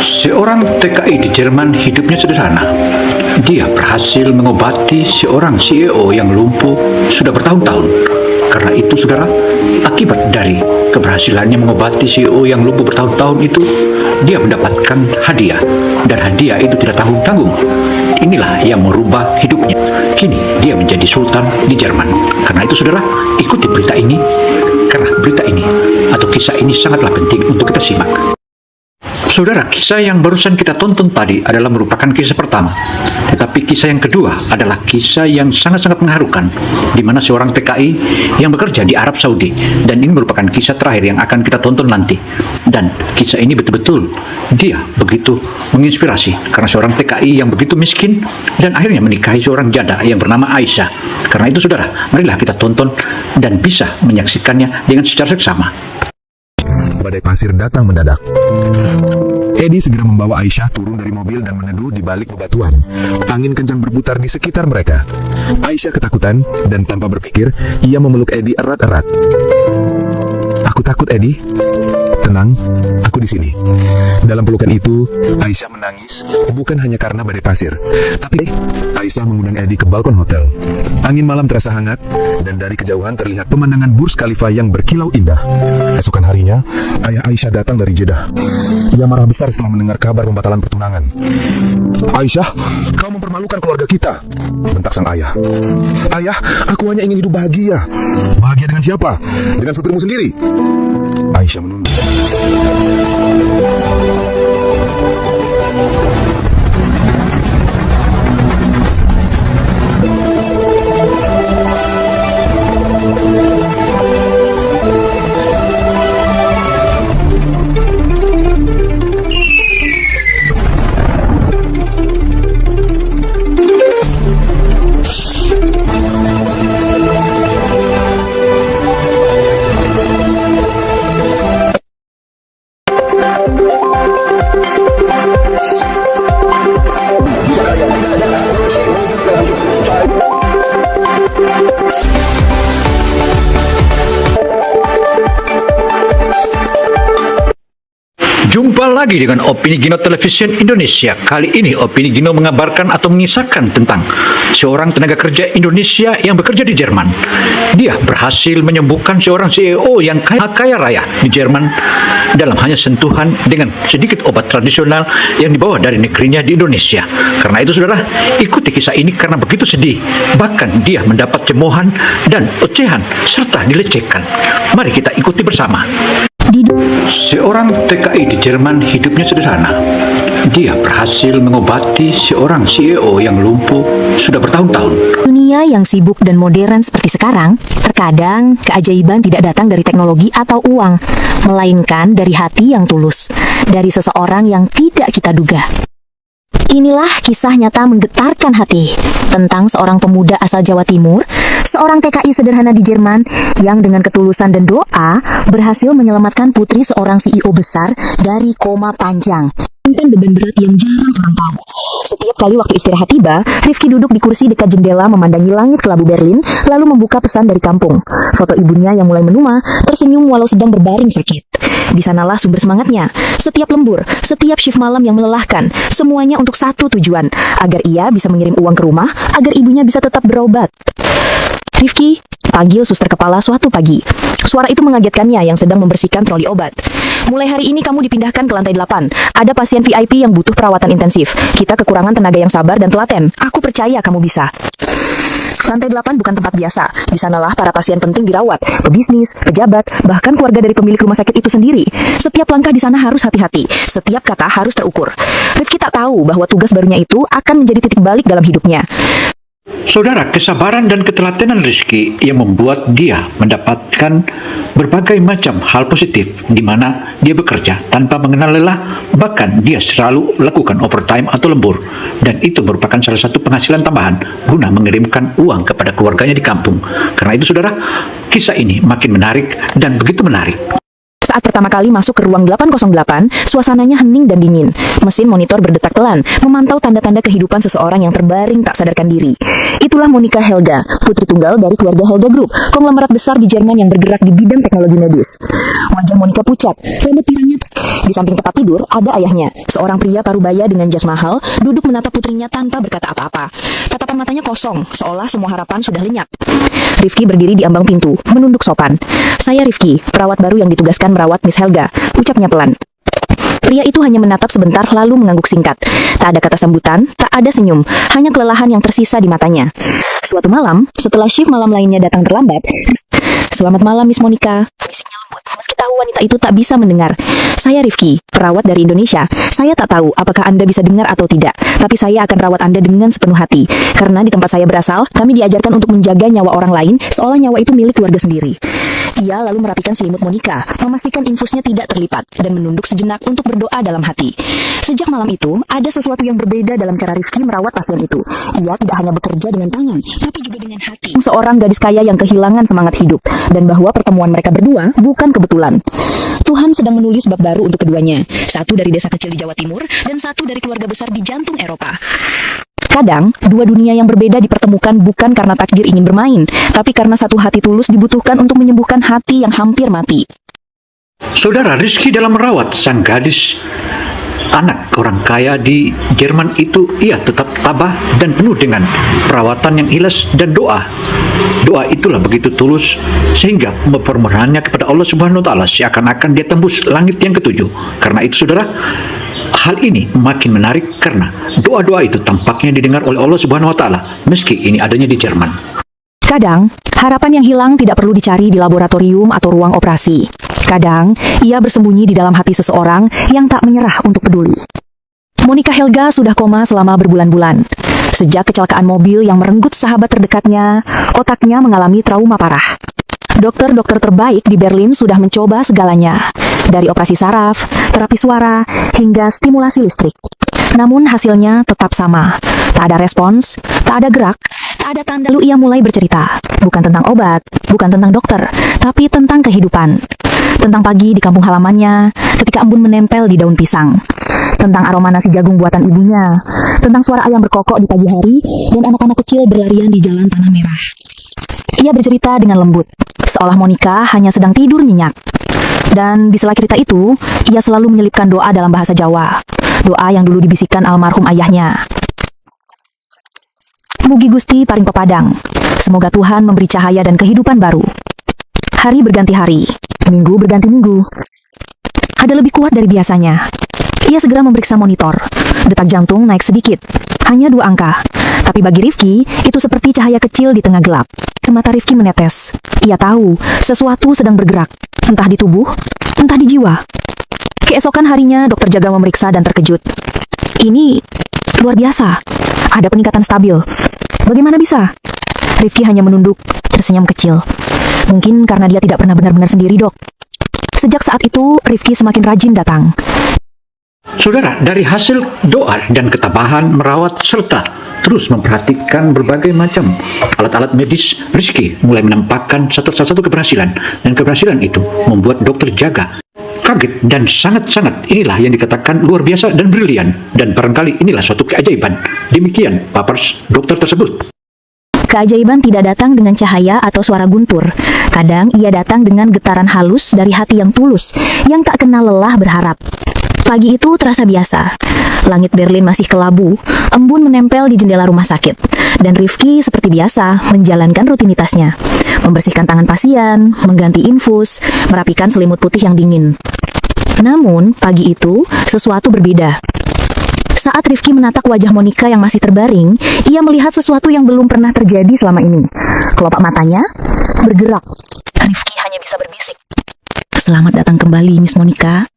Seorang TKI di Jerman hidupnya sederhana. Dia berhasil mengobati seorang CEO yang lumpuh sudah bertahun-tahun. Karena itu, saudara, akibat dari keberhasilannya mengobati CEO yang lumpuh bertahun-tahun itu, dia mendapatkan hadiah. Dan hadiah itu tidak tanggung-tanggung. Inilah yang merubah hidupnya. Kini dia menjadi sultan di Jerman. Karena itu, saudara, ikuti berita ini. Karena berita ini atau kisah ini sangatlah penting untuk kita simak. Saudara, kisah yang barusan kita tonton tadi adalah merupakan kisah pertama. Tetapi kisah yang kedua adalah kisah yang sangat-sangat mengharukan, di mana seorang TKI yang bekerja di Arab Saudi. Dan ini merupakan kisah terakhir yang akan kita tonton nanti. Dan kisah ini betul-betul dia begitu menginspirasi, karena seorang TKI yang begitu miskin dan akhirnya menikahi seorang janda yang bernama Aisyah. Karena itu, saudara, marilah kita tonton dan bisa menyaksikannya dengan secara seksama. Badai pasir datang mendadak. Edi segera membawa Aisyah turun dari mobil dan meneduh di balik bebatuan. Angin kencang berputar di sekitar mereka. Aisyah ketakutan dan tanpa berpikir, ia memeluk Edi erat-erat. "Aku takut, Edi." "Tenang, aku di sini." Dalam pelukan itu, Aisyah menangis, bukan hanya karena badai pasir, tapi Aisyah mengundang Edi ke balkon hotel. Angin malam terasa hangat, dan dari kejauhan terlihat pemandangan Burj Khalifa yang berkilau indah. Esokan harinya, ayah Aisyah datang dari Jeddah. Ia marah besar setelah mendengar kabar pembatalan pertunangan. "Aisyah, kau mempermalukan keluarga kita," bentak sang ayah. "Ayah, aku hanya ingin hidup bahagia." "Bahagia dengan siapa? Dengan supirmu sendiri?" Aisyah menunduk. Jumpa lagi dengan Opini Gino Television Indonesia. Kali ini Opini Gino mengabarkan atau mengisahkan tentang seorang tenaga kerja Indonesia yang bekerja di Jerman. Dia berhasil menyembuhkan seorang CEO yang kaya raya di Jerman dalam hanya sentuhan dengan sedikit obat tradisional yang dibawa dari negerinya di Indonesia. Karena itu, saudara, ikuti kisah ini karena begitu sedih. Bahkan dia mendapat cemoohan dan ocehan serta dilecehkan. Mari kita ikuti bersama. Seorang TKI di Jerman hidupnya sederhana. Dia berhasil mengobati seorang CEO yang lumpuh sudah bertahun-tahun. Dunia yang sibuk dan modern seperti sekarang, terkadang keajaiban tidak datang dari teknologi atau uang, melainkan dari hati yang tulus, dari seseorang yang tidak kita duga. Inilah kisah nyata menggetarkan hati tentang seorang pemuda asal Jawa Timur, seorang TKI sederhana di Jerman yang dengan ketulusan dan doa berhasil menyelamatkan putri seorang CEO besar dari koma panjang. Tanpa beban berat yang jarang orang tahu. Setiap kali waktu istirahat tiba, Rifki duduk di kursi dekat jendela memandangi langit kelabu Berlin, lalu membuka pesan dari kampung. Foto ibunya yang mulai menua, tersenyum walau sedang berbaring sakit. Di sanalah sumber semangatnya. Setiap lembur, setiap shift malam yang melelahkan, semuanya untuk satu tujuan, agar ia bisa mengirim uang ke rumah, agar ibunya bisa tetap berobat. "Rifki," panggil suster kepala suatu pagi. Suara itu mengagetkannya yang sedang membersihkan troli obat. "Mulai hari ini kamu dipindahkan ke lantai 8. Ada pasien VIP yang butuh perawatan intensif. Kita kekurangan tenaga yang sabar dan telaten. Aku percaya kamu bisa." Lantai 8 bukan tempat biasa. Di sanalah para pasien penting dirawat, pebisnis, pejabat, bahkan keluarga dari pemilik rumah sakit itu sendiri. Setiap langkah di sana harus hati-hati. Setiap kata harus terukur. Rifki tak tahu bahwa tugas barunya itu akan menjadi titik balik dalam hidupnya. Saudara, kesabaran dan ketelatenan Rizky yang membuat dia mendapatkan berbagai macam hal positif di mana dia bekerja tanpa mengenal lelah, bahkan dia selalu lakukan overtime atau lembur, dan itu merupakan salah satu penghasilan tambahan guna mengirimkan uang kepada keluarganya di kampung. Karena itu, saudara, kisah ini makin menarik dan begitu menarik. Saat pertama kali masuk ke ruang 808, suasananya hening dan dingin. Mesin monitor berdetak pelan, memantau tanda-tanda kehidupan seseorang yang terbaring tak sadarkan diri. Itulah Monica Helga, putri tunggal dari keluarga Helga Group, konglomerat besar di Jerman yang bergerak di bidang teknologi medis. Wajah Monica pucat, rambut pirangnya. Di samping tempat tidur, ada ayahnya, seorang pria parubaya dengan jas mahal, duduk menatap putrinya tanpa berkata apa-apa. Tatapan matanya kosong, seolah semua harapan sudah lenyap. Rifki berdiri di ambang pintu, menunduk sopan. "Saya Rifki, perawat baru yang ditugaskan merawat Miss Helga," ucapnya pelan. Pria itu hanya menatap sebentar lalu mengangguk singkat. Tak ada kata sambutan, tak ada senyum, hanya kelelahan yang tersisa di matanya. Suatu malam, setelah shift malam lainnya datang terlambat, "Selamat malam, Miss Monica," bisiknya lembut, meski tahu wanita itu tak bisa mendengar. "Saya Rifki, perawat dari Indonesia. Saya tak tahu apakah Anda bisa dengar atau tidak, tapi saya akan rawat Anda dengan sepenuh hati. Karena di tempat saya berasal, kami diajarkan untuk menjaga nyawa orang lain, seolah nyawa itu milik keluarga sendiri." Ia lalu merapikan selimut Monica, memastikan infusnya tidak terlipat, dan menunduk sejenak untuk berdoa dalam hati. Sejak malam itu, ada sesuatu yang berbeda dalam cara Rifki merawat pasien itu. Ia tidak hanya bekerja dengan tangan, tapi juga dengan hati. Seorang gadis kaya yang kehilangan semangat hidup, dan bahwa pertemuan mereka berdua bukan kebetulan. Tuhan sedang menulis bab baru untuk keduanya. Satu dari desa kecil di Jawa Timur, dan satu dari keluarga besar di jantung Eropa. Kadang, dua dunia yang berbeda dipertemukan bukan karena takdir ingin bermain, tapi karena satu hati tulus dibutuhkan untuk menyembuhkan hati yang hampir mati. Saudara, Rizky dalam merawat sang gadis anak orang kaya di Jerman itu, ia tetap tabah dan penuh dengan perawatan yang ikhlas dan doa. Doa itulah begitu tulus sehingga permohonannya kepada Allah Subhanahu wa taala seakan-akan dia tembus langit yang ketujuh. Karena itu saudara, hal ini makin menarik karena doa-doa itu tampaknya didengar oleh Allah Subhanahu wa taala meski ini adanya di Jerman. Kadang, harapan yang hilang tidak perlu dicari di laboratorium atau ruang operasi. Kadang, ia bersembunyi di dalam hati seseorang yang tak menyerah untuk peduli. Monica Helga sudah koma selama berbulan-bulan. Sejak kecelakaan mobil yang merenggut sahabat terdekatnya, otaknya mengalami trauma parah. Dokter-dokter terbaik di Berlin sudah mencoba segalanya, dari operasi saraf, terapi suara, hingga stimulasi listrik. Namun hasilnya tetap sama. Tak ada respons, tak ada gerak, tak ada tanda. Lalu ia mulai bercerita, bukan tentang obat, bukan tentang dokter, tapi tentang kehidupan. Tentang pagi di kampung halamannya, ketika embun menempel di daun pisang. Tentang aroma nasi jagung buatan ibunya. Tentang suara ayam berkokok di pagi hari, dan anak-anak kecil berlarian di jalan tanah merah. Ia bercerita dengan lembut, seolah Monica hanya sedang tidur nyenyak. Dan di sela cerita itu, ia selalu menyelipkan doa dalam bahasa Jawa. Doa yang dulu dibisikkan almarhum ayahnya. Mugi Gusti paring pepadang. Semoga Tuhan memberi cahaya dan kehidupan baru. Hari berganti hari, minggu berganti minggu. Ada lebih kuat dari biasanya. Ia segera memeriksa monitor. Detak jantung naik sedikit, hanya 2 angka. Tapi bagi Rifki, itu seperti cahaya kecil di tengah gelap. Mata Rifki menetes. Ia tahu sesuatu sedang bergerak, entah di tubuh, entah di jiwa. Keesokan harinya, dokter jaga memeriksa dan terkejut. Ini luar biasa. Ada peningkatan stabil. Bagaimana bisa? Rifki hanya menunduk, tersenyum kecil. Mungkin karena dia tidak pernah benar-benar sendiri, dok. Sejak saat itu, Rifki semakin rajin datang. Saudara, dari hasil doa dan ketabahan merawat serta terus memperhatikan berbagai macam alat-alat medis, Rizky mulai menampakkan satu keberhasilan, dan keberhasilan itu membuat dokter jaga kaget dan sangat-sangat. Inilah yang dikatakan luar biasa dan brilian, dan barangkali inilah suatu keajaiban. Demikian papers dokter tersebut. Keajaiban tidak datang dengan cahaya atau suara guntur. Kadang ia datang dengan getaran halus dari hati yang tulus, yang tak kenal lelah berharap. Pagi itu terasa biasa. Langit Berlin masih kelabu, embun menempel di jendela rumah sakit, dan Rifki seperti biasa menjalankan rutinitasnya. Membersihkan tangan pasien, mengganti infus, merapikan selimut putih yang dingin. Namun, pagi itu sesuatu berbeda. Saat Rifki menatap wajah Monica yang masih terbaring, ia melihat sesuatu yang belum pernah terjadi selama ini. Kelopak matanya bergerak. Rifki hanya bisa berbisik, "Selamat datang kembali, Miss Monica."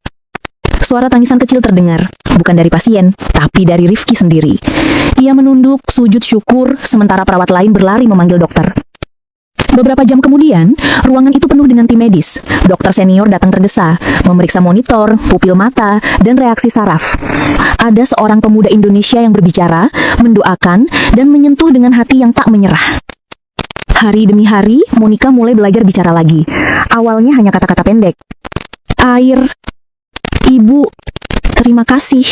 Suara tangisan kecil terdengar, bukan dari pasien, tapi dari Rifki sendiri. Ia menunduk, sujud syukur, sementara perawat lain berlari memanggil dokter. Beberapa jam kemudian, ruangan itu penuh dengan tim medis. Dokter senior datang tergesa, memeriksa monitor, pupil mata, dan reaksi saraf. Ada seorang pemuda Indonesia yang berbicara, mendoakan, dan menyentuh dengan hati yang tak menyerah. Hari demi hari, Monica mulai belajar bicara lagi. Awalnya hanya kata-kata pendek. Air, ibu, terima kasih.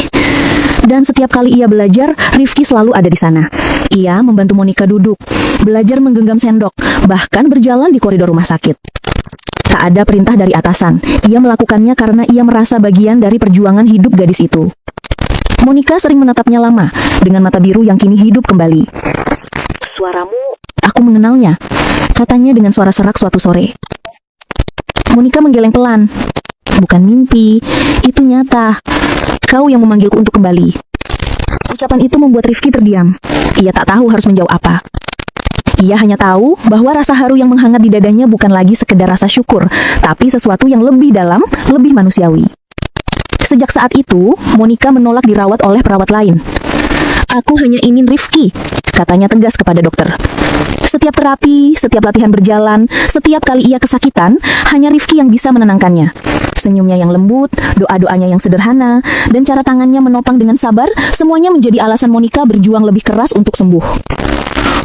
Dan setiap kali ia belajar, Rifki selalu ada di sana. Ia membantu Monica duduk, belajar menggenggam sendok, bahkan berjalan di koridor rumah sakit. Tak ada perintah dari atasan. Ia melakukannya karena ia merasa bagian dari perjuangan hidup gadis itu. Monica sering menatapnya lama, dengan mata biru yang kini hidup kembali. "Suaramu, aku mengenalnya," katanya dengan suara serak suatu sore. Monica menggeleng pelan. "Bukan mimpi, itu nyata. Kau yang memanggilku untuk kembali." Ucapan itu membuat Rifki terdiam. Ia tak tahu harus menjawab apa. Ia hanya tahu bahwa rasa haru yang menghangat di dadanya bukan lagi sekedar rasa syukur, tapi sesuatu yang lebih dalam, lebih manusiawi. Sejak saat itu, Monica menolak dirawat oleh perawat lain. "Aku hanya ingin Rifki," katanya tegas kepada dokter. Setiap terapi, setiap latihan berjalan, setiap kali ia kesakitan, hanya Rifki yang bisa menenangkannya. Senyumnya yang lembut, doa-doanya yang sederhana, dan cara tangannya menopang dengan sabar, semuanya menjadi alasan Monica berjuang lebih keras untuk sembuh.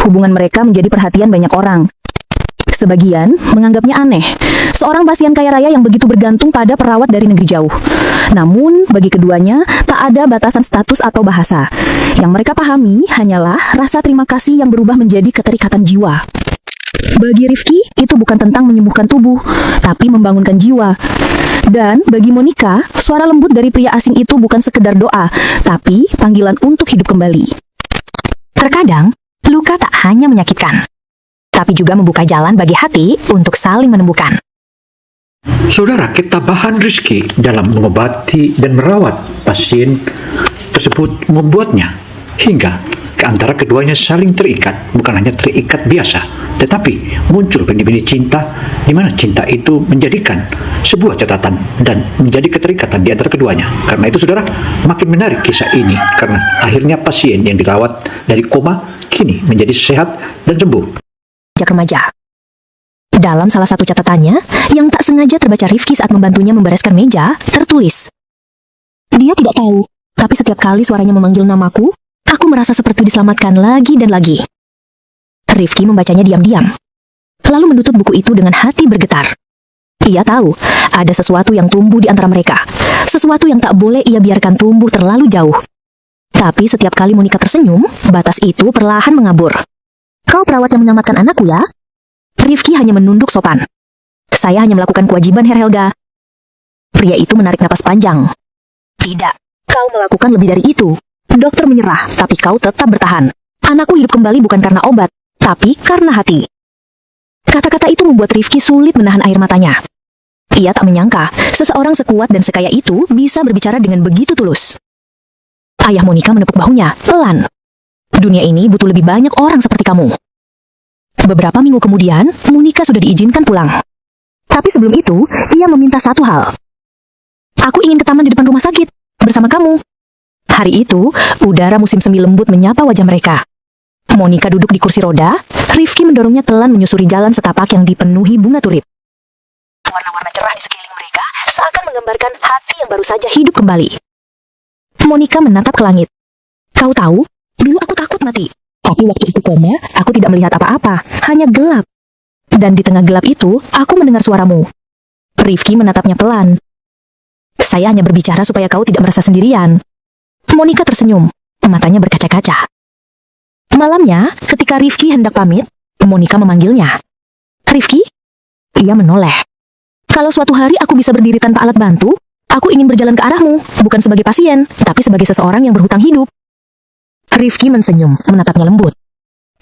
Hubungan mereka menjadi perhatian banyak orang. Sebagian menganggapnya aneh, seorang pasien kaya raya yang begitu bergantung pada perawat dari negeri jauh. Namun, bagi keduanya, tak ada batasan status atau bahasa. Yang mereka pahami hanyalah rasa terima kasih yang berubah menjadi keterikatan jiwa. Bagi Rifki, itu bukan tentang menyembuhkan tubuh, tapi membangunkan jiwa. Dan bagi Monica, suara lembut dari pria asing itu bukan sekedar doa, tapi panggilan untuk hidup kembali. Terkadang, luka tak hanya menyakitkan, tapi juga membuka jalan bagi hati untuk saling menemukan. Saudara, ketabahan Rizky dalam mengobati dan merawat pasien tersebut membuatnya hingga ke antara keduanya saling terikat, bukan hanya terikat biasa, tetapi muncul benih-benih cinta, di mana cinta itu menjadikan sebuah catatan dan menjadi keterikatan di antara keduanya. Karena itu, saudara, makin menarik kisah ini karena akhirnya pasien yang dirawat dari koma kini menjadi sehat dan sembuh. Sejak remaja. Dalam salah satu catatannya, yang tak sengaja terbaca Rifki saat membantunya membereskan meja, tertulis, "Dia tidak tahu, tapi setiap kali suaranya memanggil namaku, aku merasa seperti diselamatkan lagi dan lagi." Rifki membacanya diam-diam, lalu menutup buku itu dengan hati bergetar. Ia tahu, ada sesuatu yang tumbuh di antara mereka, sesuatu yang tak boleh ia biarkan tumbuh terlalu jauh. Tapi setiap kali Monica tersenyum, batas itu perlahan mengabur. "Kau perawat yang menyelamatkan anakku, ya?" Rifki hanya menunduk sopan. "Saya hanya melakukan kewajiban, Herr Helga." Pria itu menarik napas panjang. "Tidak, kau melakukan lebih dari itu." Dokter menyerah, tapi kau tetap bertahan. "Anakku hidup kembali bukan karena obat, tapi karena hati." Kata-kata itu membuat Rifki sulit menahan air matanya. Ia tak menyangka, seseorang sekuat dan sekaya itu bisa berbicara dengan begitu tulus. Ayah Monica menepuk bahunya, pelan. "Dunia ini butuh lebih banyak orang seperti kamu." Beberapa minggu kemudian, Monica sudah diizinkan pulang. Tapi sebelum itu, ia meminta satu hal. "Aku ingin ke taman di depan rumah sakit, bersama kamu." Hari itu, udara musim semi lembut menyapa wajah mereka. Monica duduk di kursi roda, Rifki mendorongnya pelan menyusuri jalan setapak yang dipenuhi bunga turip. Warna-warna cerah di sekeliling mereka seakan menggambarkan hati yang baru saja hidup kembali. Monica menatap ke langit. "Kau tahu, dulu aku takut mati. Tapi waktu itu koma, aku tidak melihat apa-apa, hanya gelap. Dan di tengah gelap itu, aku mendengar suaramu." Rifki menatapnya pelan. "Saya hanya berbicara supaya kau tidak merasa sendirian." Monica tersenyum, matanya berkaca-kaca. Malamnya, ketika Rifki hendak pamit, Monica memanggilnya. "Rifki?" Ia menoleh. "Kalau suatu hari aku bisa berdiri tanpa alat bantu, aku ingin berjalan ke arahmu, bukan sebagai pasien, tapi sebagai seseorang yang berhutang hidup." Rifki mensenyum, menatapnya lembut.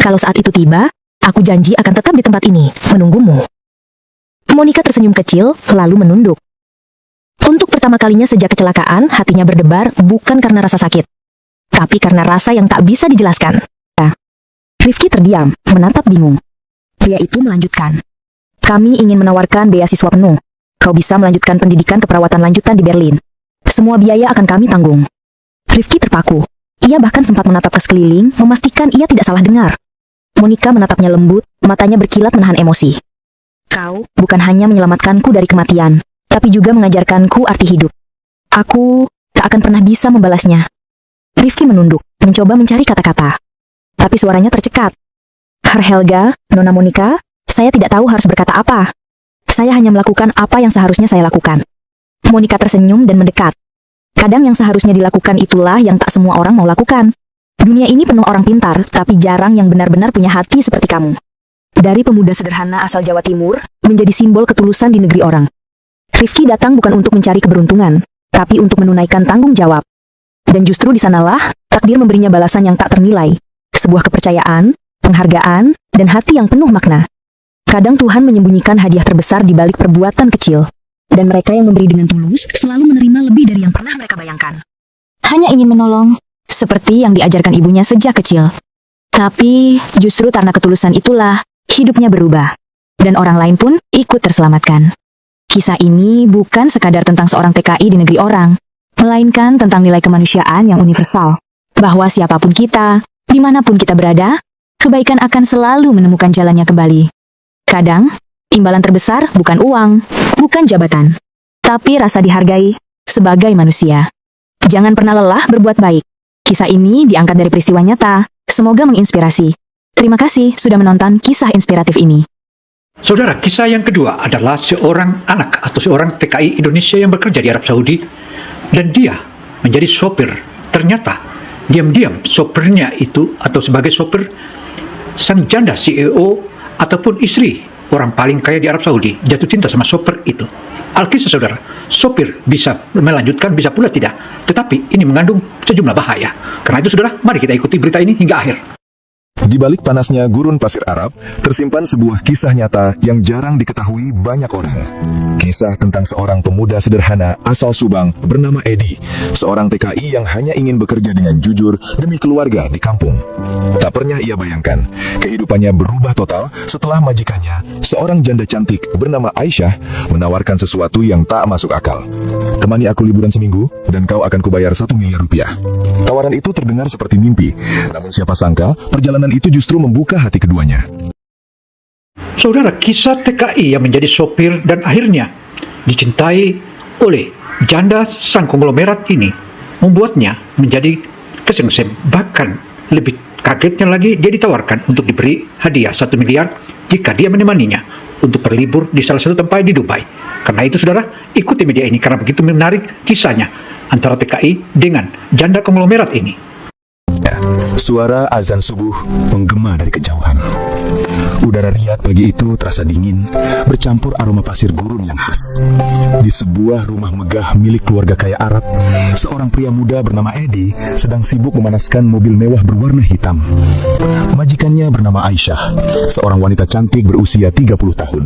"Kalau saat itu tiba, aku janji akan tetap di tempat ini, menunggumu." Monica tersenyum kecil, lalu menunduk. Untuk pertama kalinya sejak kecelakaan, hatinya berdebar bukan karena rasa sakit, tapi karena rasa yang tak bisa dijelaskan. Rifki terdiam, menatap bingung. Pria itu melanjutkan. "Kami ingin menawarkan beasiswa penuh. Kau bisa melanjutkan pendidikan keperawatan lanjutan di Berlin. Semua biaya akan kami tanggung." Rifki terpaku. Ia bahkan sempat menatap ke sekeliling, memastikan ia tidak salah dengar. Monica menatapnya lembut, matanya berkilat menahan emosi. "Kau bukan hanya menyelamatkanku dari kematian, tapi juga mengajarkanku arti hidup. Aku tak akan pernah bisa membalasnya." Rifki menunduk, mencoba mencari kata-kata. Tapi suaranya tercekat. "Herr Helga, Nona Monica, saya tidak tahu harus berkata apa. Saya hanya melakukan apa yang seharusnya saya lakukan." Monica tersenyum dan mendekat. Kadang yang seharusnya dilakukan itulah yang tak semua orang mau lakukan. Dunia ini penuh orang pintar, tapi jarang yang benar-benar punya hati seperti kamu. Dari pemuda sederhana asal Jawa Timur, menjadi simbol ketulusan di negeri orang. Rifki datang bukan untuk mencari keberuntungan, tapi untuk menunaikan tanggung jawab. Dan justru di sanalah, takdir memberinya balasan yang tak ternilai. Sebuah kepercayaan, penghargaan, dan hati yang penuh makna. Kadang Tuhan menyembunyikan hadiah terbesar di balik perbuatan kecil. Dan mereka yang memberi dengan tulus selalu menerima lebih dari yang pernah mereka bayangkan. Hanya ingin menolong, seperti yang diajarkan ibunya sejak kecil. Tapi justru karena ketulusan itulah hidupnya berubah. Dan orang lain pun ikut terselamatkan. Kisah ini bukan sekadar tentang seorang TKI di negeri orang, melainkan tentang nilai kemanusiaan yang universal. Bahwa siapapun kita, dimanapun kita berada, kebaikan akan selalu menemukan jalannya kembali. Kadang, imbalan terbesar bukan uang, bukan jabatan, tapi rasa dihargai sebagai manusia. Jangan pernah lelah berbuat baik. Kisah ini diangkat dari peristiwa nyata. Semoga menginspirasi. Terima kasih sudah menonton kisah inspiratif ini. Saudara, kisah yang kedua adalah seorang anak atau seorang TKI Indonesia yang bekerja di Arab Saudi dan dia menjadi sopir. Ternyata diam-diam sopirnya itu atau sebagai sopir sang janda CEO ataupun istri orang paling kaya di Arab Saudi jatuh cinta sama sopir itu. Alkisah saudara, sopir bisa melanjutkan, bisa pula tidak. Tetapi ini mengandung sejumlah bahaya. Karena itu saudara, mari kita ikuti berita ini hingga akhir. Di balik panasnya gurun pasir Arab, tersimpan sebuah kisah nyata yang jarang diketahui banyak orang. Kisah tentang seorang pemuda sederhana asal Subang bernama Edi, seorang TKI yang hanya ingin bekerja dengan jujur demi keluarga di kampung. Tak pernah ia bayangkan, kehidupannya berubah total setelah majikannya, seorang janda cantik bernama Aisyah, menawarkan sesuatu yang tak masuk akal. Temani aku liburan seminggu, dan kau akan kubayar 1 miliar rupiah. Tawaran itu terdengar seperti mimpi, namun siapa sangka perjalanan itu justru membuka hati keduanya. Saudara, kisah TKI yang menjadi sopir dan akhirnya dicintai oleh janda sang konglomerat ini membuatnya menjadi kesengsem. Bahkan lebih kagetnya lagi, dia ditawarkan untuk diberi hadiah 1 miliar jika dia menemaninya untuk berlibur di salah satu tempat di Dubai. Karena itu saudara, ikuti media ini karena begitu menarik kisahnya antara TKI dengan janda konglomerat ini. Suara azan subuh menggema dari kejauhan. Udara riat pagi itu terasa dingin, bercampur aroma pasir gurun yang khas. Di sebuah rumah megah milik keluarga kaya Arab, seorang pria muda bernama Edi sedang sibuk memanaskan mobil mewah berwarna hitam. Majikannya bernama Aisyah, seorang wanita cantik berusia 30 tahun.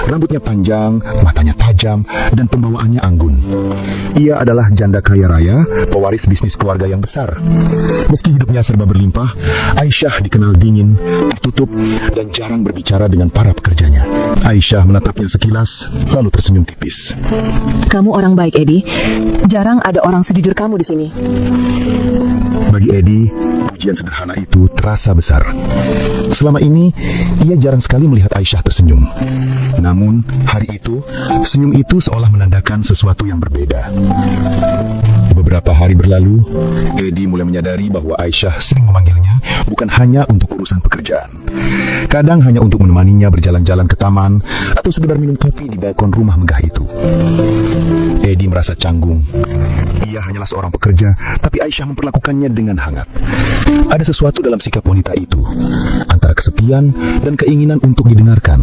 Rambutnya panjang, matanya tajam, dan pembawaannya anggun. Ia adalah janda kaya raya, pewaris bisnis keluarga yang besar. Meski hidupnya serba berlimpah, Aisyah dikenal dingin, tertutup, dan jarang berbicara dengan para pekerjanya. Aisyah menatapnya sekilas, lalu tersenyum tipis. Kamu orang baik, Edi. Jarang ada orang sejujur kamu di sini. Bagi Edi, pujian sederhana itu terasa besar. Selama ini, ia jarang sekali melihat Aisyah tersenyum. Namun, hari itu, senyum itu seolah menandakan sesuatu yang berbeda. Beberapa hari berlalu, Edi mulai menyadari bahwa Aisyah sering memanggilnya bukan hanya untuk urusan pekerjaan. Kadang hanya untuk menemaninya berjalan-jalan ke taman atau sekedar minum kopi di balkon rumah megah itu. Edi merasa canggung. Ia hanyalah seorang pekerja, tapi Aisyah memperlakukannya dengan hangat. Ada sesuatu dalam sikap wanita itu, antara kesepian dan keinginan untuk didengarkan.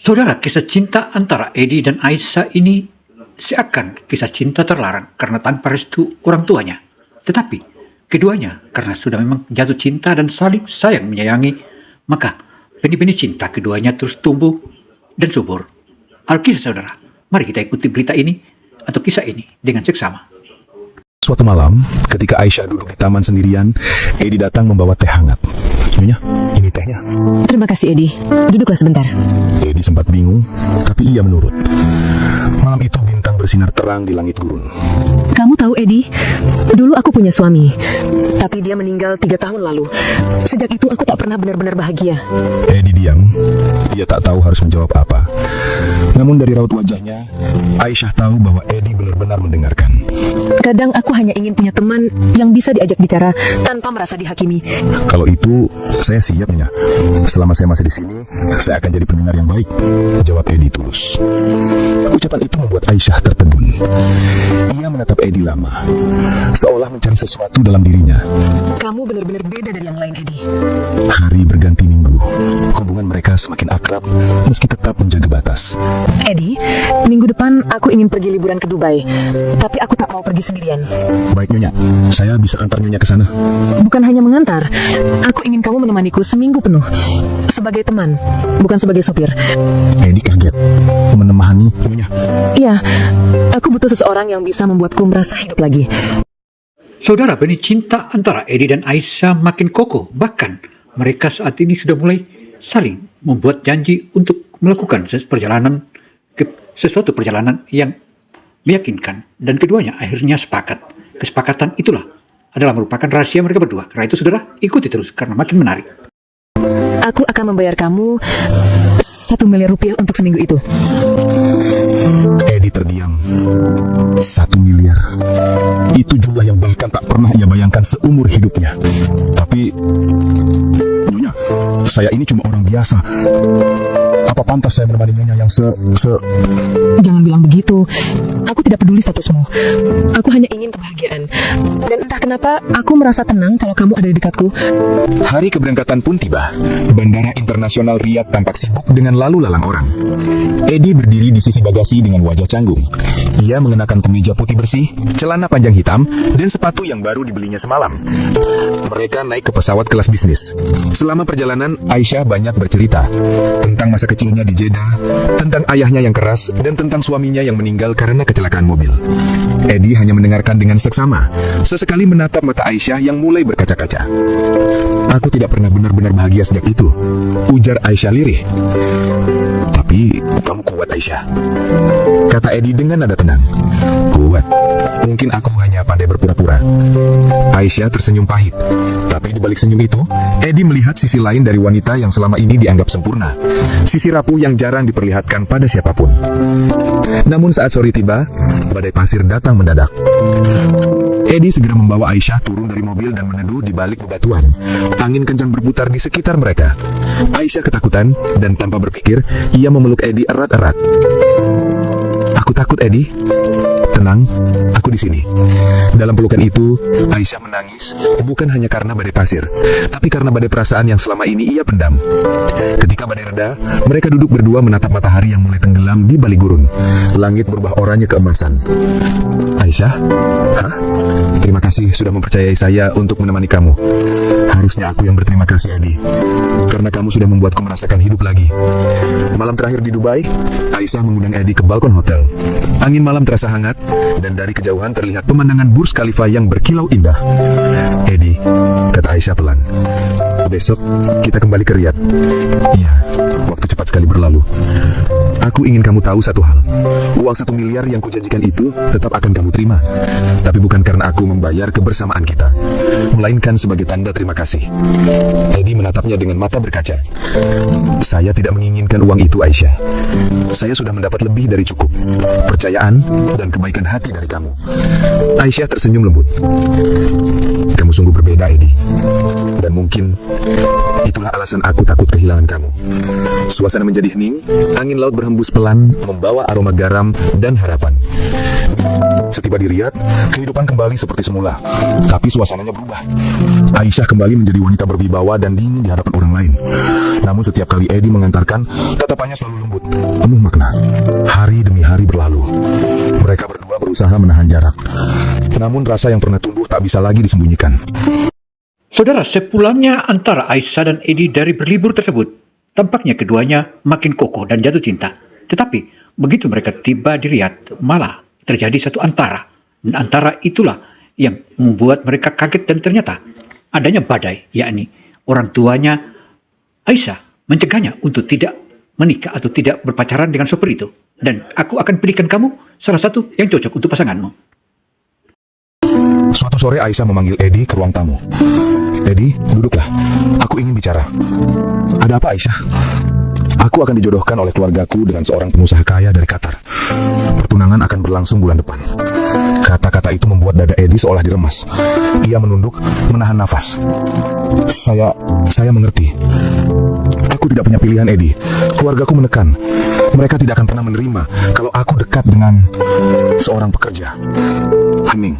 Saudara, kisah cinta antara Edi dan Aisyah ini seakan kisah cinta terlarang karena tanpa restu orang tuanya. Tetapi keduanya karena sudah memang jatuh cinta dan saling sayang menyayangi, maka benih-benih cinta keduanya terus tumbuh dan subur. Alkisah saudara, mari kita ikuti berita ini atau kisah ini dengan seksama. Suatu malam, ketika Aisyah duduk di taman sendirian, Edi datang membawa teh hangat. Nyonya, ini tehnya. Terima kasih, Edi. Duduklah sebentar. Edi sempat bingung, tapi ia menurut. Malam itu bintang bersinar terang di langit gurun. Kamu tahu, Edi, dulu aku punya suami, tapi dia meninggal 3 tahun lalu. Sejak itu aku tak pernah benar-benar bahagia. Edi diam. Ia tak tahu harus menjawab apa. Namun dari raut wajahnya, Aisyah tahu bahwa Edi benar-benar mendengarkan. Kadang aku hanya ingin punya teman yang bisa diajak bicara tanpa merasa dihakimi. Kalau itu, saya siap, Nyonya. Selama saya masih di sini, saya akan jadi pendengar yang baik, jawab Eddie tulus. Ucapan itu membuat Aisyah tertegun. Ia menatap Eddie lama, seolah mencari sesuatu dalam dirinya. Kamu benar-benar beda dari yang lain, Eddie. Hari berganti minggu. Hubungan mereka semakin akrab, meski tetap menjaga batas. Eddie, minggu depan aku ingin pergi liburan ke Dubai. Tapi aku tak mau pergi sendirian. Baik, Nyonya. Saya bisa antar Nyonya ke sana. Bukan hanya mengantar, aku ingin kamu menemaniku seminggu penuh. Sebagai teman, bukan sebagai sopir. Eddie kaget. Menemani Nyonya. Iya, aku butuh seseorang yang bisa membuatku merasa hidup lagi. Saudara, benih cinta antara Eddie dan Aisyah makin kokoh. Bahkan mereka saat ini sudah mulai saling membuat janji untuk melakukan sesuatu perjalanan yang meyakinkan, dan keduanya akhirnya sepakat. Kesepakatan itulah adalah merupakan rahasia mereka berdua. Karena itu saudara, ikuti terus karena makin menarik. Aku akan membayar kamu 1 miliar rupiah untuk seminggu itu. Eddie terdiam. 1 miliar. Itu jumlah yang bahkan tak pernah ia bayangkan seumur hidupnya. Tapi, Nyonya, saya ini cuma orang biasa. Apa pantas saya menemani Nyonya yang Jangan bilang begitu. Aku tidak peduli statusmu. Aku hanya ingin kebahagiaan. Dan entah kenapa, aku merasa tenang kalau kamu ada di dekatku. Hari keberangkatan pun tiba. Bandara Internasional Riyadh tampak sibuk dengan lalu lalang orang. Eddie berdiri di sisi bagasi dengan wajah canggung. Ia mengenakan kemeja putih bersih, celana panjang hitam, dan sepatu yang baru dibelinya semalam. Mereka naik ke pesawat kelas bisnis. Selama perjalanan, Aisyah banyak bercerita tentang masa kecilnya di Jeddah, tentang ayahnya yang keras, dan tentang suaminya yang meninggal karena kecelakaan mobil. Eddie hanya mendengarkan dengan seksama, sesekali menatap mata Aisyah yang mulai berkaca-kaca. Aku tidak pernah benar-benar bahagia sejak itu, ujar Aisyah lirih. Tapi, kamu kuat, Aisyah, kata Eddie dengan nada tenang. Kuat? Mungkin aku hanya pandai berpura-pura. Aisyah tersenyum pahit. Tapi di balik senyum itu, Eddie melihat sisi lain dari wanita yang selama ini dianggap sempurna. Sisi rapuh yang jarang diperlihatkan pada siapapun. Namun saat sore tiba, badai pasir datang mendadak. Eddie segera membawa Aisyah turun dari mobil dan meneduh di balik bebatuan. Angin kencang berputar di sekitar mereka. Aisyah ketakutan dan tanpa berpikir, ia memeluk Eddie erat-erat. Aku takut, Eddie. Tenang, aku di sini. Dalam pelukan itu, Aisyah menangis, bukan hanya karena badai pasir, tapi karena badai perasaan yang selama ini ia pendam. Ketika badai reda, mereka duduk berdua menatap matahari yang mulai tenggelam di balik gurun. Langit berubah oranye keemasan. Aisyah, hah? Terima kasih sudah mempercayai saya untuk menemani kamu. Harusnya aku yang berterima kasih, Eddie, karena kamu sudah membuatku merasakan hidup lagi. Malam terakhir di Dubai, Aisyah mengundang Eddie ke balkon hotel. Angin malam terasa hangat, dan dari kejauhan terlihat pemandangan Burj Khalifa yang berkilau indah. Eddie, kata Aisyah pelan, besok kita kembali ke Riyadh. Iya, waktu cepat sekali berlalu. Aku ingin kamu tahu satu hal. Uang 1 miliar yang kujanjikan itu tetap akan kamu terima. Tapi bukan karena aku membayar kebersamaan kita, melainkan sebagai tanda terima kasih. Eddie menatapnya dengan mata berkaca. Saya tidak menginginkan uang itu, Aisyah. Saya sudah mendapat lebih dari cukup. Percayaan dan kebaikan hati dari kamu. Aisyah tersenyum lembut. Kamu sungguh berbeda, Eddie. Dan mungkin itulah alasan aku takut kehilangan kamu. Suasana menjadi hening, angin laut berhembus pelan, membawa aroma garam dan harapan. Setiba di Riyadh, kehidupan kembali seperti semula. Tapi suasananya berubah. Aisyah kembali menjadi wanita berwibawa dan dingin di hadapan orang lain. Namun setiap kali Eddie mengantarkan, tatapannya selalu lembut, penuh makna. Hari demi hari berlalu. Mereka berdua berusaha menahan jarak. Namun rasa yang pernah tumbuh tak bisa lagi disembunyikan. Saudara, sepulangnya antara Aisyah dan Eddie dari berlibur tersebut, tampaknya keduanya makin kokoh dan jatuh cinta. Tetapi, begitu mereka tiba di Riyadh, malah terjadi satu antara. Dan antara itulah yang membuat mereka kaget, dan ternyata adanya badai, yakni orang tuanya Aisyah mencegahnya untuk tidak menikah atau tidak berpacaran dengan sopir itu. Dan aku akan pilihkan kamu salah satu yang cocok untuk pasanganmu. Suatu sore Aisyah memanggil Eddie ke ruang tamu. Eddie, duduklah. Aku ingin bicara. Ada apa, Aisyah? Aku akan dijodohkan oleh keluargaku dengan seorang pengusaha kaya dari Qatar. Pertunangan akan berlangsung bulan depan. Kata-kata itu membuat dada Edi seolah diremas. Ia menunduk, menahan nafas. Saya mengerti. Aku tidak punya pilihan, Edi. Keluargaku menekan. Mereka tidak akan pernah menerima kalau aku dekat dengan seorang pekerja. Hening.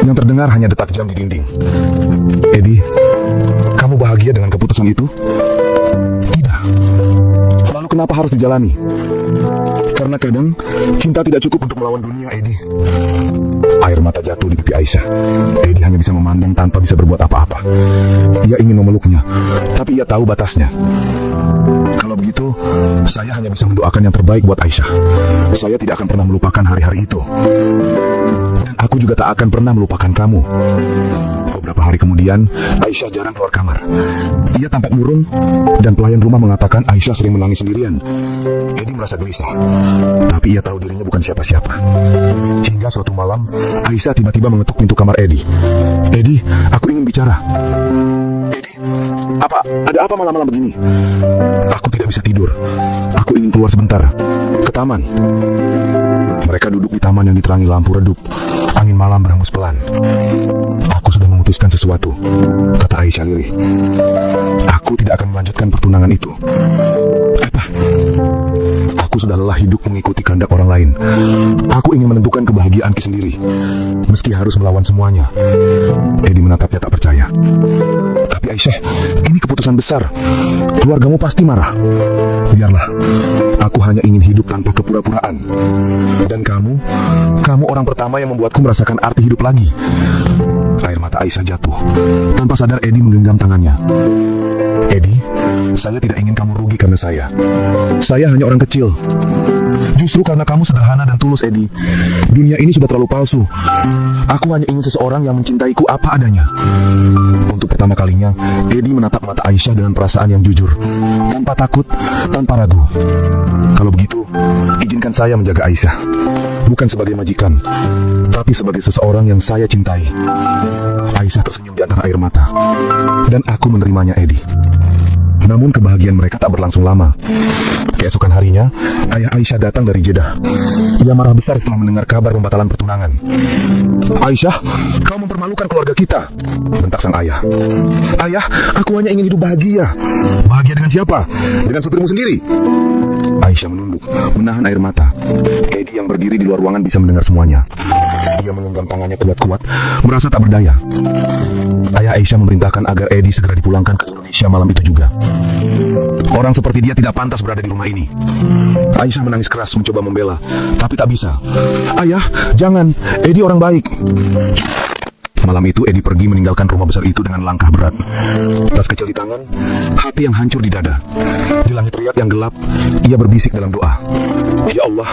Yang terdengar hanya detak jam di dinding. Edi, kamu bahagia dengan keputusan itu? Tidak. Lalu kenapa harus dijalani? Karena kadang cinta tidak cukup untuk melawan dunia, Edi. Air mata jatuh di pipi Aisyah. Edi hanya bisa memandang tanpa bisa berbuat apa-apa. Ia ingin memeluknya, tapi ia tahu batasnya. Kalau begitu, saya hanya bisa mendoakan yang terbaik buat Aisyah. Saya tidak akan pernah melupakan hari-hari itu. Dan aku juga tak akan pernah melupakan kamu. Beberapa hari kemudian, Aisyah jarang keluar kamar. Ia tampak murung, dan pelayan rumah mengatakan Aisyah sering menangis sendirian. Edi merasa gelisah, tapi ia tahu dirinya bukan siapa-siapa. Hingga suatu malam, Aisyah tiba-tiba mengetuk pintu kamar Edi. Edi, aku ingin bicara. Edi, ada apa malam-malam begini? Aku tidak bisa tidur. Aku ingin keluar sebentar, ke taman. Mereka duduk di taman yang diterangi lampu redup. Angin malam berhembus pelan. Aku sudah memutuskan sesuatu, kata Aisyah lirih. Aku tidak akan melanjutkan pertunangan itu. Apa? Aku sudah lelah hidup mengikuti kehendak orang lain. Aku ingin menentukan kebahagiaanku sendiri, meski harus melawan semuanya. Edi menatapnya tak percaya. Tapi Aisyah, ini keputusan besar. Keluargamu pasti marah. Biarlah, aku hanya ingin hidup tanpa kepura-puraan. Dan kamu orang pertama yang membuatku merasakan arti hidup lagi. Air mata Aisyah jatuh. Tanpa sadar Edi menggenggam tangannya. Edi, saya tidak ingin kamu rugi karena saya. Saya hanya orang kecil. Justru karena kamu sederhana dan tulus, Edi. Dunia ini sudah terlalu palsu. Aku hanya ingin seseorang yang mencintaiku apa adanya. Untuk pertama kalinya, Edi menatap mata Aisyah dengan perasaan yang jujur. Tanpa takut, tanpa ragu. Kalau begitu, izinkan saya menjaga Aisyah. Bukan sebagai majikan, tapi sebagai seseorang yang saya cintai. Aisyah tersenyum di antara air mata. Dan aku menerimanya, Edi. Namun kebahagiaan mereka tak berlangsung lama. Keesokan harinya, ayah Aisyah datang dari Jeddah. Ia marah besar setelah mendengar kabar pembatalan pertunangan. Aisyah, kau mempermalukan keluarga kita, bentak sang ayah. Ayah, aku hanya ingin hidup bahagia. Bahagia dengan siapa? Dengan supirmu sendiri? Aisyah menunduk, menahan air mata. Edi yang berdiri di luar ruangan bisa mendengar semuanya. Ia menggenggam tangannya kuat-kuat, merasa tak berdaya. Ayah Aisyah memerintahkan agar Edi segera dipulangkan ke Indonesia malam itu juga. Orang seperti dia tidak pantas berada di rumah ini. Aisyah menangis keras mencoba membela, tapi tak bisa. Ayah, jangan. Edi orang baik. Malam itu Edi pergi meninggalkan rumah besar itu dengan langkah berat. Tas kecil di tangan, hati yang hancur di dada. Di langit riak yang gelap, ia berbisik dalam doa. Ya Allah,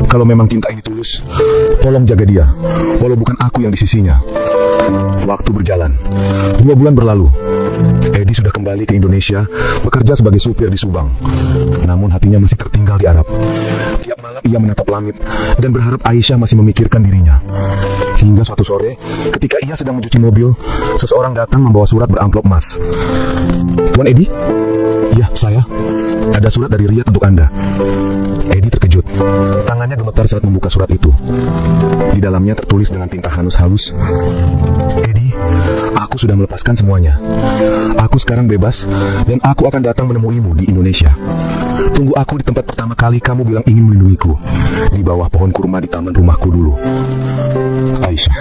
kalau memang cinta ini tulus, tolong jaga dia, walau bukan aku yang di sisinya. Waktu berjalan. 2 bulan berlalu. Edi sudah kembali ke Indonesia, bekerja sebagai supir di Subang. Namun hatinya masih tertinggal di Arab. Tiap malam ia menatap langit dan berharap Aisyah masih memikirkan dirinya. Hingga suatu sore, ketika ia sedang mencuci mobil, seseorang datang membawa surat beramplop emas. Tuan Edi? Ya, saya. Ada surat dari Riyadh untuk Anda. Edi terkejut. Tangannya gemetar saat membuka surat itu. Di dalamnya tertulis dengan tinta halus-halus. Edi, aku sudah melepaskan semuanya. Aku sekarang bebas, dan aku akan datang menemuimu di Indonesia. Tunggu aku di tempat pertama kali kamu bilang ingin melindungiku. Di bawah pohon kurma di taman rumahku dulu. Aisyah.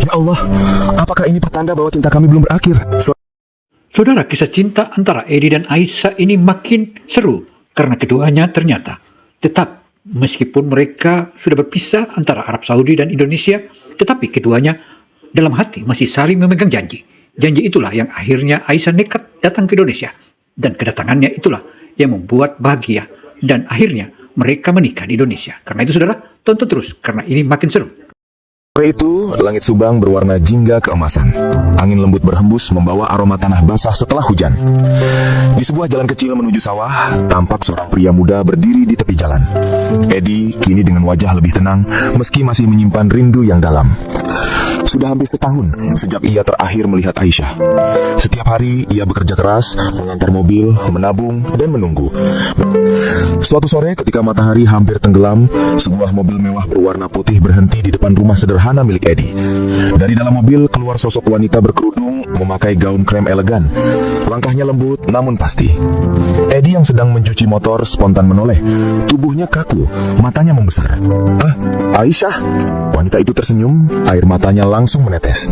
Ya Allah, apakah ini pertanda bahwa cinta kami belum berakhir? Saudara, kisah cinta antara Edi dan Aisyah ini makin seru karena keduanya ternyata tetap, meskipun mereka sudah berpisah antara Arab Saudi dan Indonesia, tetapi keduanya dalam hati masih saling memegang janji. Janji itulah yang akhirnya Aisyah nekat datang ke Indonesia, dan kedatangannya itulah yang membuat bahagia, dan akhirnya mereka menikah di Indonesia. Karena itu saudara, tonton terus karena ini makin seru. Sore itu, langit Subang berwarna jingga keemasan. Angin lembut berhembus membawa aroma tanah basah setelah hujan. Di sebuah jalan kecil menuju sawah, tampak seorang pria muda berdiri di tepi jalan. Edi kini dengan wajah lebih tenang, meski masih menyimpan rindu yang dalam. Sudah hampir setahun sejak ia terakhir melihat Aisyah. Setiap hari ia bekerja keras, mengantar mobil, menabung, dan menunggu. Suatu sore ketika matahari hampir tenggelam, sebuah mobil mewah berwarna putih berhenti di depan rumah sederhana milik Eddie. Dari dalam mobil keluar sosok wanita berkerudung memakai gaun krem elegan. Langkahnya lembut namun pasti. Eddie yang sedang mencuci motor spontan menoleh. Tubuhnya kaku, matanya membesar. "Ah, Aisyah." Wanita itu tersenyum, air matanya langsung menetes.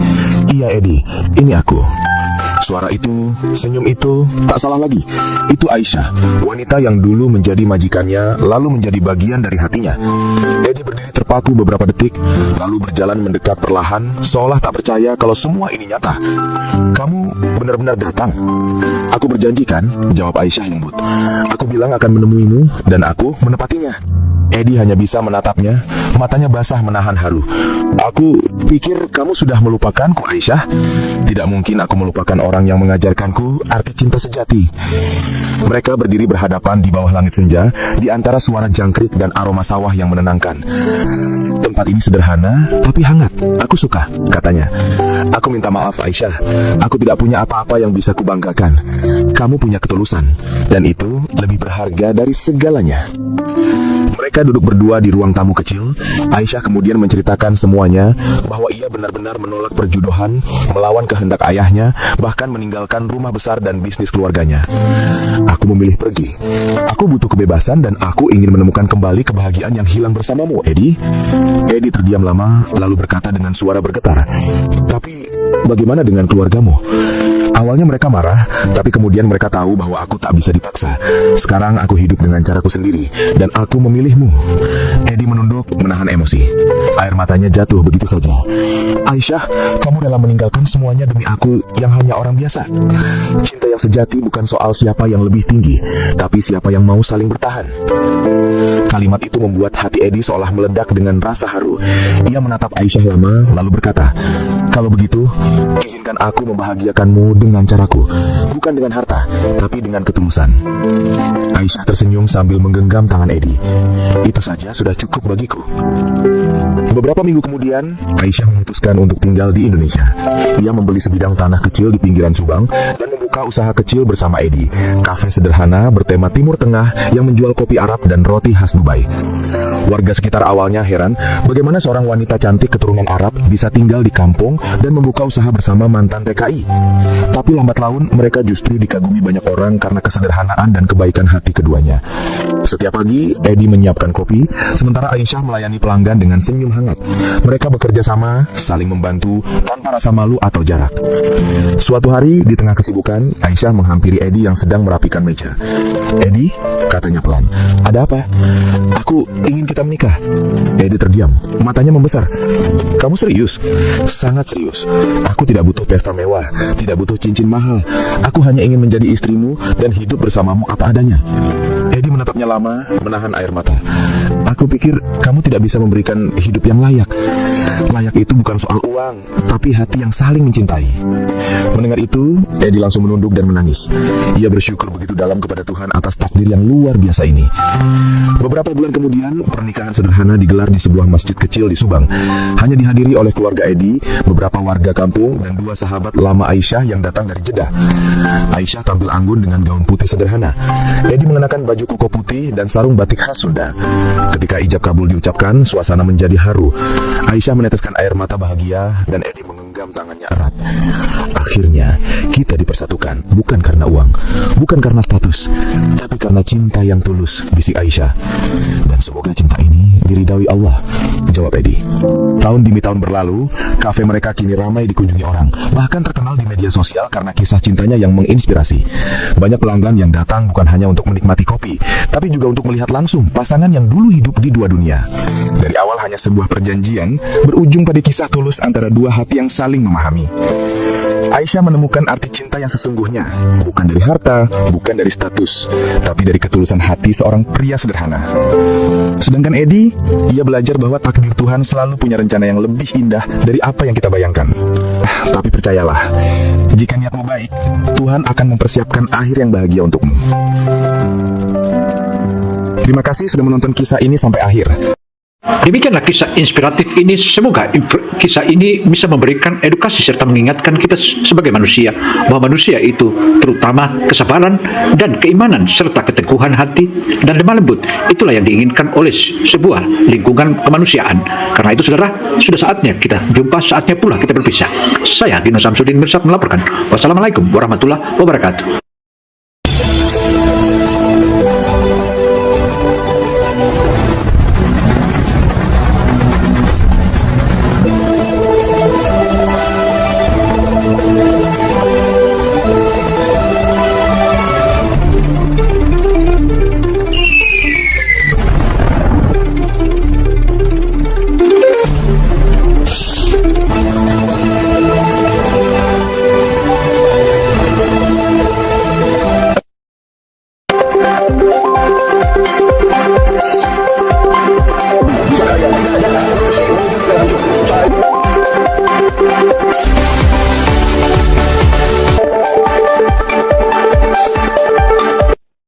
"Iya Eddie, ini aku." Suara itu, senyum itu, tak salah lagi. Itu Aisyah, wanita yang dulu menjadi majikannya, lalu menjadi bagian dari hatinya. Eddie berdiri terpaku beberapa detik, lalu berjalan mendekat perlahan, seolah tak percaya kalau semua ini nyata. "Kamu benar-benar datang?" "Aku berjanji kan?" jawab Aisyah lembut. "Aku bilang akan menemuimu, dan aku menepatinya." Eddie hanya bisa menatapnya, matanya basah menahan haru. "Aku pikir kamu sudah melupakanku, Aisyah." "Tidak mungkin aku melupakan orang yang mengajarkanku arti cinta sejati." Mereka berdiri berhadapan di bawah langit senja, di antara suara jangkrik dan aroma sawah yang menenangkan. "Tempat ini sederhana, tapi hangat. Aku suka," katanya. "Aku minta maaf, Aisyah. Aku tidak punya apa-apa yang bisa kubanggakan. Kamu punya ketulusan, dan itu lebih berharga dari segalanya." Mereka duduk berdua di ruang tamu kecil. Aisyah kemudian menceritakan semuanya, bahwa ia benar-benar menolak perjodohan, melawan kehendak ayahnya, bahkan meninggalkan rumah besar dan bisnis keluarganya. "Aku memilih pergi. Aku butuh kebebasan dan aku ingin menemukan kembali kebahagiaan yang hilang bersamamu, Eddie." Eddie terdiam lama, lalu berkata dengan suara bergetar, "Tapi bagaimana dengan keluargamu?" "Awalnya mereka marah, tapi kemudian mereka tahu bahwa aku tak bisa dipaksa. Sekarang aku hidup dengan caraku sendiri, dan aku memilihmu." Eddie menunduk, menahan emosi. Air matanya jatuh begitu saja. "Aisyah, kamu rela meninggalkan semuanya demi aku yang hanya orang biasa. Cinta yang sejati bukan soal siapa yang lebih tinggi, tapi siapa yang mau saling bertahan." Kalimat itu membuat hati Eddie seolah meledak dengan rasa haru. Ia menatap Aisyah lama, lalu berkata, "Kalau begitu, izinkan aku membahagiakanmu dengan caraku, bukan dengan harta, tapi dengan ketulusan." Aisyah tersenyum sambil menggenggam tangan Eddie. "Itu saja sudah cukup bagiku." Beberapa minggu kemudian, Aisyah memutuskan untuk tinggal di Indonesia. Ia membeli sebidang tanah kecil di pinggiran Subang dan membuka usaha kecil bersama Eddie, kafe sederhana bertema Timur Tengah yang menjual kopi Arab dan roti khas Dubai. Warga sekitar awalnya heran bagaimana seorang wanita cantik keturunan Arab bisa tinggal di kampung dan membuka usaha bersama mantan TKI. Tapi lambat laun mereka justru dikagumi banyak orang karena kesederhanaan dan kebaikan hati keduanya. Setiap pagi, Eddie menyiapkan kopi, sementara Aisyah melayani pelanggan dengan senyum hangat. Mereka bekerja sama, saling membantu, tanpa rasa malu atau jarak. Suatu hari, di tengah kesibukan, Aisyah menghampiri Eddie yang sedang merapikan meja. "Eddie," katanya pelan, "ada apa?" "Aku ingin kita menikah." Eddie terdiam, matanya membesar. "Kamu serius?" "Sangat serius. Aku tidak butuh pesta mewah, tidak butuh cincin mahal. Aku hanya ingin menjadi istrimu dan hidup bersamamu apa adanya." Eddie menatapnya lama, menahan air mata. "Aku pikir kamu tidak bisa memberikan hidup yang layak. Layak itu bukan soal uang, tapi hati yang saling mencintai." Mendengar itu, Eddie langsung menunduk dan menangis. Ia bersyukur begitu dalam kepada Tuhan atas takdir yang luar biasa ini. Beberapa bulan kemudian, pernikahan sederhana digelar di sebuah masjid kecil di Subang. Hanya dihadiri oleh keluarga Eddie, beberapa warga kampung, dan 2 sahabat lama Aisyah yang datang dari Jeddah. Aisyah tampil anggun dengan gaun putih sederhana. Eddie mengenakan baju koko putih dan sarung batik khas Sunda. Ketika ijab kabul diucapkan, suasana menjadi haru. Aisyah meneteskan air mata bahagia dan Eddie menggenggam tangannya erat. "Akhirnya kita dipersatukan, bukan karena uang, bukan karena status, tapi karena cinta yang tulus," bisik Aisyah. "Dan semoga cinta ini diridhai Allah," jawab Eddie. Tahun demi tahun berlalu, kafe mereka kini ramai dikunjungi orang, bahkan terkenal di media sosial karena kisah cintanya yang menginspirasi. Banyak pelanggan yang datang bukan hanya untuk menikmati kopi, tapi juga untuk melihat langsung pasangan yang dulu hidup di 2 dunia. Dari awal hanya sebuah perjanjian, berujung pada kisah tulus antara 2 hati yang saling memahami. Aisyah menemukan arti cinta yang sesungguhnya, bukan dari harta, bukan dari status, tapi dari ketulusan hati seorang pria sederhana. Sedangkan Eddie, ia belajar bahwa takdir Tuhan selalu punya rencana yang lebih indah dari apa yang kita bayangkan. Tapi percayalah, jika niatmu baik, Tuhan akan mempersiapkan akhir yang bahagia untukmu. Terima kasih sudah menonton kisah ini sampai akhir. Demikianlah kisah inspiratif ini. Semoga kisah ini bisa memberikan edukasi serta mengingatkan kita sebagai manusia bahwa manusia itu terutama kesabaran dan keimanan serta keteguhan hati dan lemah lembut. Itulah yang diinginkan oleh sebuah lingkungan kemanusiaan. Karena itu saudara, sudah saatnya kita jumpa, saatnya pula kita berpisah. Saya Dino Samsudin Mirsad melaporkan. Wassalamualaikum warahmatullahi wabarakatuh.